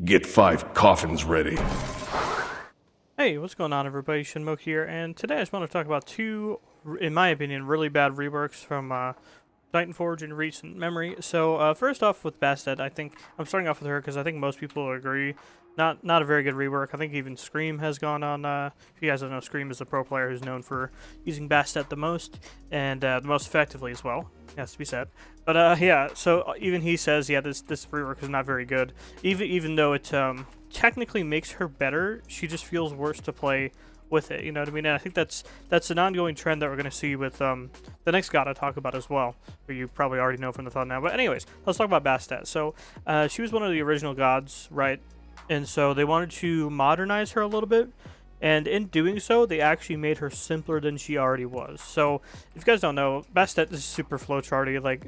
Get 5 coffins ready. Hey, what's going on everybody? Shinmo here, and today I just want to talk about two, in my opinion, really bad reworks from Titanforge in recent memory. So first off with Bastet, I think I'm starting off with her because I think most people agree, not a very good rework. I think even Scream has gone on. If you guys don't know, Scream is a pro player who's known for using Bastet the most and the most effectively as well. Has to be said. But yeah, so even he says, yeah, this rework is not very good. Even though it technically makes her better, she just feels worse to play with it, you know what I mean? And I think that's an ongoing trend that we're going to see with the next god I talk about as well, who you probably already know from the thumbnail. But anyways, let's talk about Bastet. So she was one of the original gods, right? And so they wanted to modernize her a little bit, and in doing so, they actually made her simpler than she already was. So if you guys don't know, Bastet is super flowcharty. Like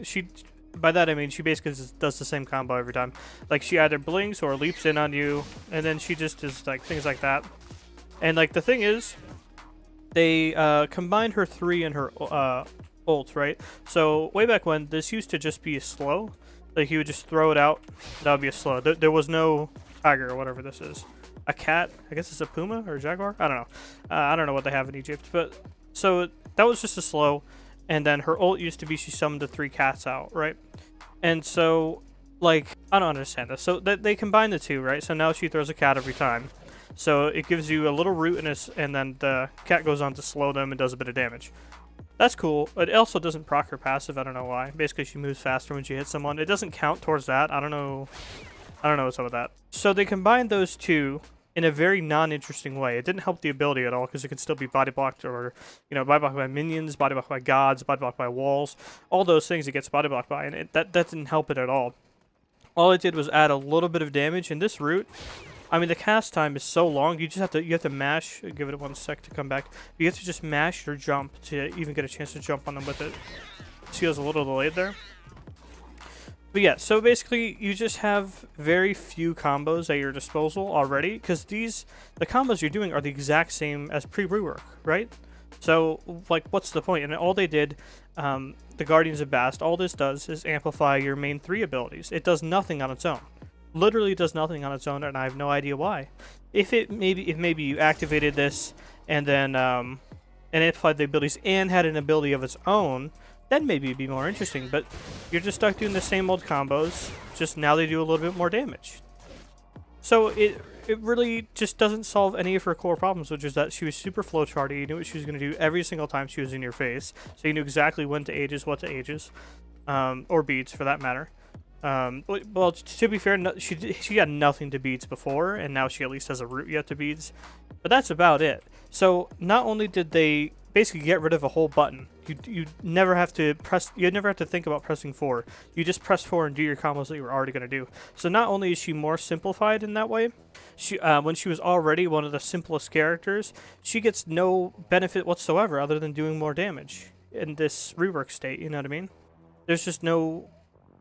by that I mean she basically just does the same combo every time. Like she either blinks or leaps in on you, and then she just does like things like that. And like the thing is, they combined her 3 and her ult, right? So way back when, this used to just be a slow. Like you would just throw it out, that would be a slow. There was no tiger or whatever this is. A cat? I guess it's a puma or a jaguar? I don't know. I don't know what they have in Egypt, but so that was just a slow. And then her ult used to be she summoned the 3 cats out, right? And so, like, I don't understand this. So they combined the 2, right? So now she throws a cat every time. So it gives you a little root and then the cat goes on to slow them and does a bit of damage. That's cool. It also doesn't proc her passive. I don't know why. Basically, she moves faster when she hits someone. It doesn't count towards that. I don't know what's up with that. So they combined those two in a very non-interesting way. It didn't help the ability at all because it could still be body blocked or, you know, body blocked by minions, body blocked by gods, body blocked by walls. All those things it gets body blocked by, and that didn't help it at all. All it did was add a little bit of damage, and this root, I mean, the cast time is so long. You have to mash. Give it 1 sec to come back. You have to just mash or jump to even get a chance to jump on them with it. See, I was a little delayed there. But yeah, so basically, you just have very few combos at your disposal already, because the combos you're doing are the exact same as pre-rework, right? So, like, what's the point? And all they did, the Guardians of Bast, all this does is amplify your main 3 abilities. It does nothing on its own. Literally does nothing on its own, and I have no idea why. If maybe you activated this and then and amplified the abilities and had an ability of its own, then maybe it'd be more interesting. But you're just stuck doing the same old combos, just now they do a little bit more damage. So it really just doesn't solve any of her core problems, which is that she was super flowcharty. You knew what she was going to do every single time she was in your face, so you knew exactly when to ages, what to ages, or beats for that matter. Well, to be fair, she had nothing to beats before, and now she at least has a root yet to beats. But that's about it. So not only did they basically get rid of a whole button, you never have to press. You never have to think about pressing 4. You just press 4 and do your combos that you were already gonna do. So not only is she more simplified in that way, she when she was already one of the simplest characters, she gets no benefit whatsoever other than doing more damage in this rework state. You know what I mean? There's just no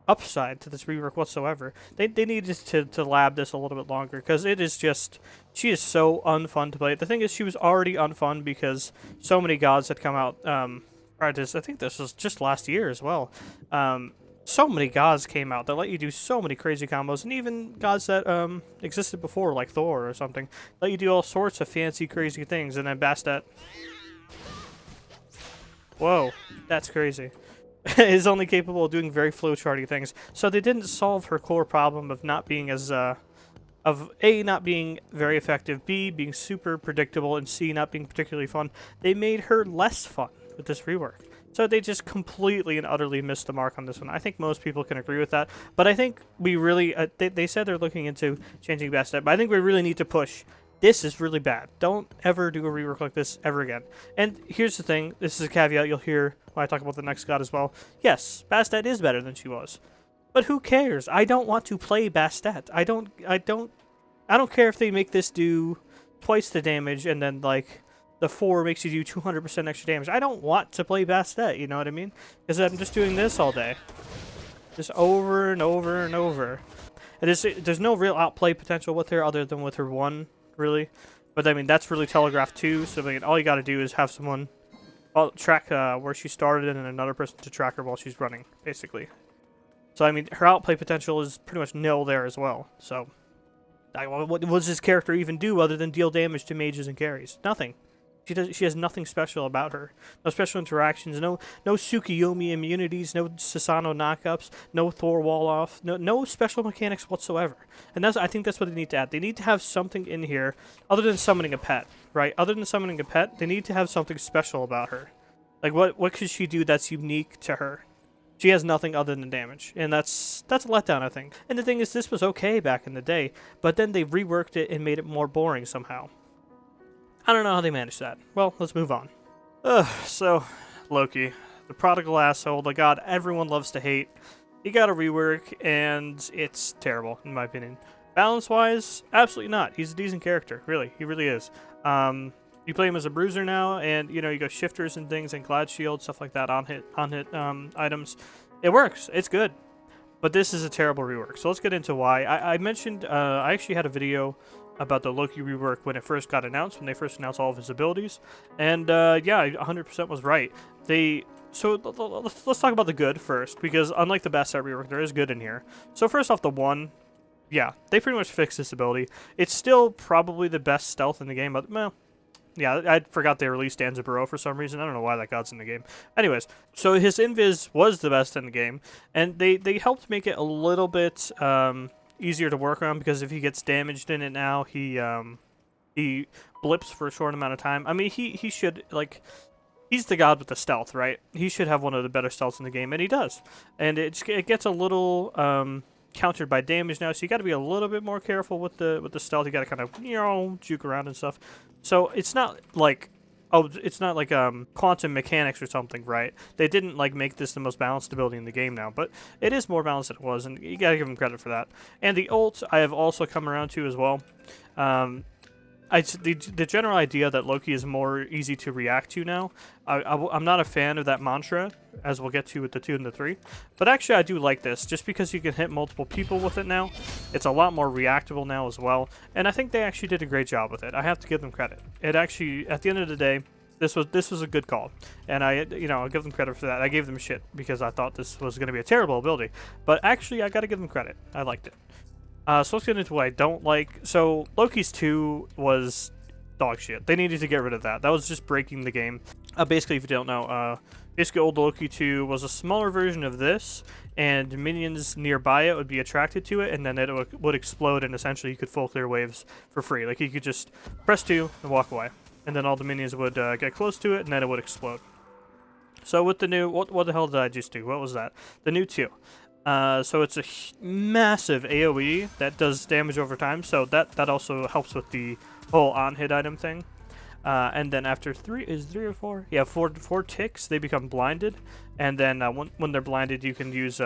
upside to this rework whatsoever. They needed to lab this a little bit longer, because it is just, she is so unfun to play. The thing is, she was already unfun because so many gods had come out prior to this. I think this was just last year as well. So many gods came out that let you do so many crazy combos, and even gods that existed before, like Thor or something, let you do all sorts of fancy crazy things. And then Bastet, whoa, that's crazy, is only capable of doing very flowcharty things. So they didn't solve her core problem of not being as of A, not being very effective, B, being super predictable, and C, not being particularly fun. They made her less fun with this rework. So they just completely and utterly missed the mark on this one. I think most people can agree with that. But I think we really, they said they're looking into changing Bastet, but I think we really need to push. This is really bad. Don't ever do a rework like this ever again. And here's the thing. This is a caveat you'll hear when I talk about the next god as well. Yes, Bastet is better than she was. But who cares? I don't want to play Bastet. I don't care if they make this do twice the damage and then, like, the 4 makes you do 200% extra damage. I don't want to play Bastet, you know what I mean? Because I'm just doing this all day. Just over and over and over. And there's no real outplay potential with her other than with her 1, really. But, I mean, that's really telegraphed too. So, I mean, all you got to do is have someone track where she started and another person to track her while she's running, basically. So, I mean, her outplay potential is pretty much nil there as well. So, What does this character even do other than deal damage to mages and carries? Nothing. She has nothing special about her. No special interactions. No Tsukuyomi immunities. No Sasano knockups. No Thor wall off. No special mechanics whatsoever. And I think that's what they need to add. They need to have something in here other than summoning a pet, right? Other than summoning a pet, they need to have something special about her. Like what could she do that's unique to her? She has nothing other than damage, and that's a letdown, I think. And the thing is, this was okay back in the day, but then they reworked it and made it more boring somehow. I don't know how they managed that. Well, let's move on. So, Loki, the prodigal asshole, the god everyone loves to hate. He got a rework, and it's terrible, in my opinion. Balance-wise, absolutely not. He's a decent character, really. He really is. You play him as a bruiser now, and, you know, you go shifters and things, and glad shield, stuff like that, on hit items. It works. It's good. But this is a terrible rework. So let's get into why. I mentioned, I actually had a video about the Loki rework when it first got announced, when they first announced all of his abilities. And, yeah, 100% was right. So let's talk about the good first, because unlike the best set rework, there is good in here. So first off, the 1, yeah, they pretty much fixed this ability. It's still probably the best stealth in the game, but, well, yeah, I forgot they released Danzaburo for some reason. I don't know why that god's in the game. Anyways, so his invis was the best in the game, and they helped make it a little bit easier to work on, because if he gets damaged in it now, he blips for a short amount of time. I mean, he should, like, he's the god with the stealth, right? He should have one of the better stealths in the game, and he does. And it gets a little countered by damage now, so you got to be a little bit more careful with the stealth. You got to kind of, you know, juke around and stuff. So it's not like, quantum mechanics or something, right? They didn't like make this the most balanced ability in the game now, but it is more balanced than it was, and you gotta give them credit for that. And the ult I have also come around to as well. The general idea that Loki is more easy to react to now, I'm not a fan of that mantra, as we'll get to with the 2 and the 3. But actually, I do like this, just because you can hit multiple people with it now. It's a lot more reactable now as well, and I think they actually did a great job with it. I have to give them credit. It actually, at the end of the day, this was a good call, and I'll give them credit for that. I gave them shit because I thought this was going to be a terrible ability, but actually, I got to give them credit. I liked it. So let's get into what I don't like. So Loki's 2 was dog shit. They needed to get rid of that. That was just breaking the game. Basically, if you don't know, basically old Loki 2 was a smaller version of this, and minions nearby it would be attracted to it, and then it would explode, and essentially you could full clear waves for free. Like, you could just press 2 and walk away, and then all the minions would get close to it, and then it would explode. So with the new, what the hell did I just do? What was that? The new 2. So it's a massive AoE that does damage over time, so that also helps with the whole on-hit item thing. And then after 3 or 4? Yeah, 4 ticks, they become blinded, and then when they're blinded, you can use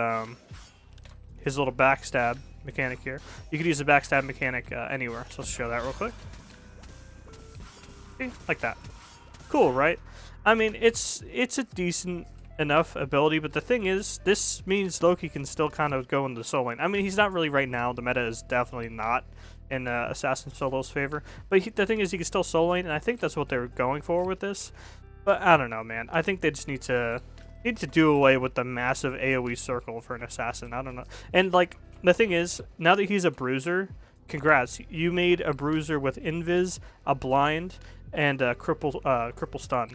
his little backstab mechanic here. You could use the backstab mechanic anywhere, so let's show that real quick. See? Like that. Cool, right? I mean, it's a decent enough ability, but the thing is, this means Loki can still kind of go into the solo lane. I mean, he's not really right now. The meta is definitely not in Assassin Solo's favor, but the thing is, he can still solo lane, and I think that's what they're going for with this. But I don't know, man. I think they just need to do away with the massive AoE circle for an assassin. I don't know. And like, the thing is, now that he's a bruiser, congrats, you made a bruiser with invis, a blind, and a cripple stun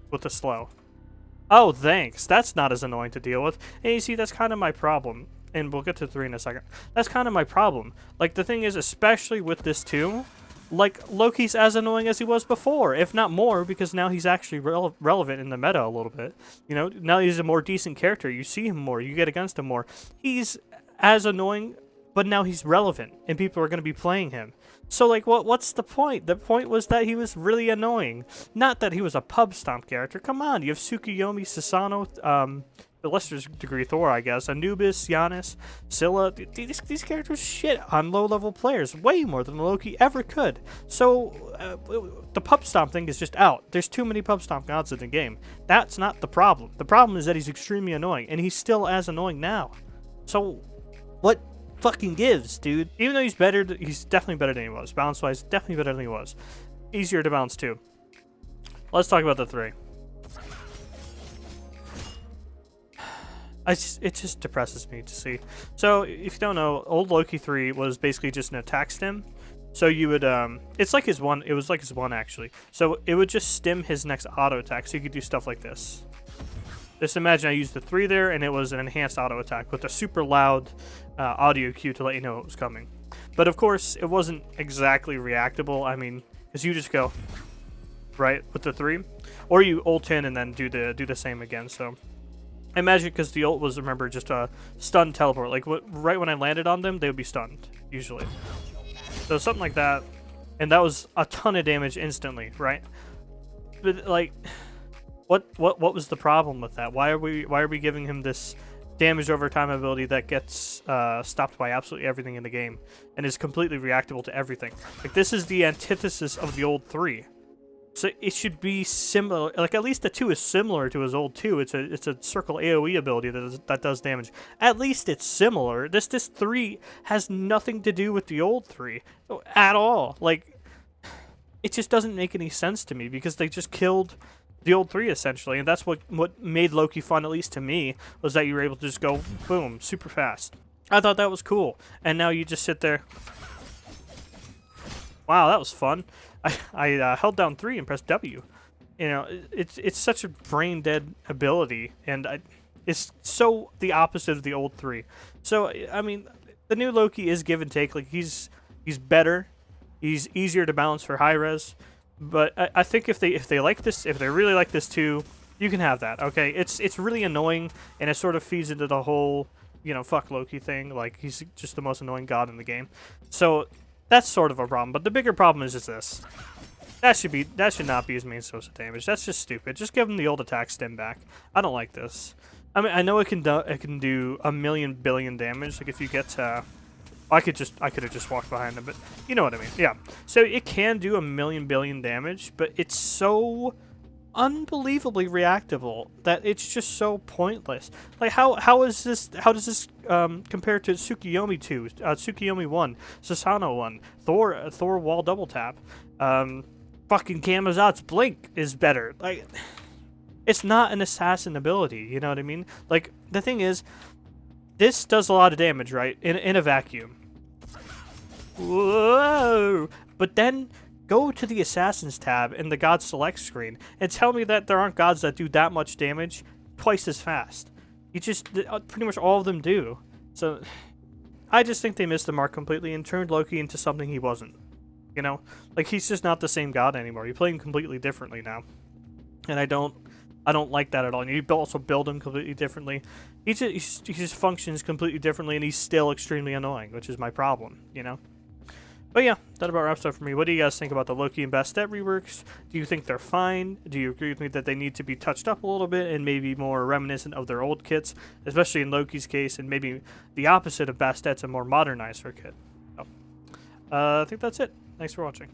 with a slow. Oh, thanks. That's not as annoying to deal with. And you see, that's kind of my problem. And we'll get to 3 in a second. That's kind of my problem. Like, the thing is, especially with this too, like, Loki's as annoying as he was before, if not more, because now he's actually relevant in the meta a little bit. You know, now he's a more decent character. You see him more. You get against him more. He's as annoying, but now he's relevant, and people are going to be playing him. So, like, what's the point? The point was that he was really annoying. Not that he was a pub stomp character. Come on, you have Tsukuyomi, Sasano, the lesser degree Thor, I guess, Anubis, Giannis, Scylla. These characters shit on low-level players way more than Loki ever could. So, the pub stomp thing is just out. There's too many pub stomp gods in the game. That's not the problem. The problem is that he's extremely annoying, and he's still as annoying now. So, what fucking gives, dude? Even though he's better, he's definitely better than he was. Balance-wise, definitely better than he was. Easier to balance, too. Let's talk about the 3. It just depresses me to see. So, if you don't know, old Loki 3 was basically just an attack stem. So you would it's like his one. It was like his one actually. So it would just stim his next auto attack. So you could do stuff like this. Just imagine I used the 3 there, and it was an enhanced auto attack with a super loud audio cue to let you know it was coming. But of course, it wasn't exactly reactable. I mean, because you just go right with the 3, or you ult in and then do the same again. So imagine, because the ult was, remember, just a stun teleport. Like right when I landed on them, they would be stunned usually. So something like that, and that was a ton of damage instantly, right? But like, what was the problem with that? Why are we giving him this damage over time ability that gets stopped by absolutely everything in the game and is completely reactable to everything? Like, this is the antithesis of the old 3. So it should be similar. Like, at least the 2 is similar to his old 2. It's a circle AoE ability that does damage. At least it's similar. This 3 has nothing to do with the old 3 at all. Like, it just doesn't make any sense to me, because they just killed the old 3 essentially, and that's what made Loki fun, at least to me, was that you were able to just go boom super fast. I thought that was cool, and now you just sit there. Wow, that was fun. I held down 3 and pressed W. You know, it's such a brain dead ability, and it's so the opposite of the old 3. So I mean, the new Loki is give and take. Like, he's better, he's easier to balance for high res. But I think if they like this, if they really like this too, you can have that. Okay, it's really annoying, and it sort of feeds into the whole, you know, fuck Loki thing. Like, he's just the most annoying god in the game. So that's sort of a problem. But the bigger problem is just this. That should not be his main source of damage. That's just stupid. Just give him the old attack stim back. I don't like this. I mean, I know it can do a million billion damage. Like, if you get I could have just walked behind him, but you know what I mean. Yeah. So it can do a million billion damage, but it's so unbelievably reactable that it's just so pointless. Like, how does this compare to Tsukiyomi 2, Tsukiyomi 1, Susanoo 1, Thor wall double tap, fucking Kamazot's blink is better. Like, it's not an assassin ability, you know what I mean? Like, the thing is, this does a lot of damage, right? In a vacuum. Whoa! But then go to the Assassins tab in the God Select screen and tell me that there aren't gods that do that much damage twice as fast. Pretty much all of them do. So I just think they missed the mark completely and turned Loki into something he wasn't. You know? Like, he's just not the same god anymore. You play him completely differently now. And I don't like that at all. And you also build him completely differently. He just functions completely differently, and he's still extremely annoying, which is my problem, you know? But yeah, that about wraps up for me. What do you guys think about the Loki and Bastet reworks? Do you think they're fine? Do you agree with me that they need to be touched up a little bit and maybe more reminiscent of their old kits, especially in Loki's case, and maybe the opposite of Bastet's a more modernized her kit? So, I think that's it. Thanks for watching.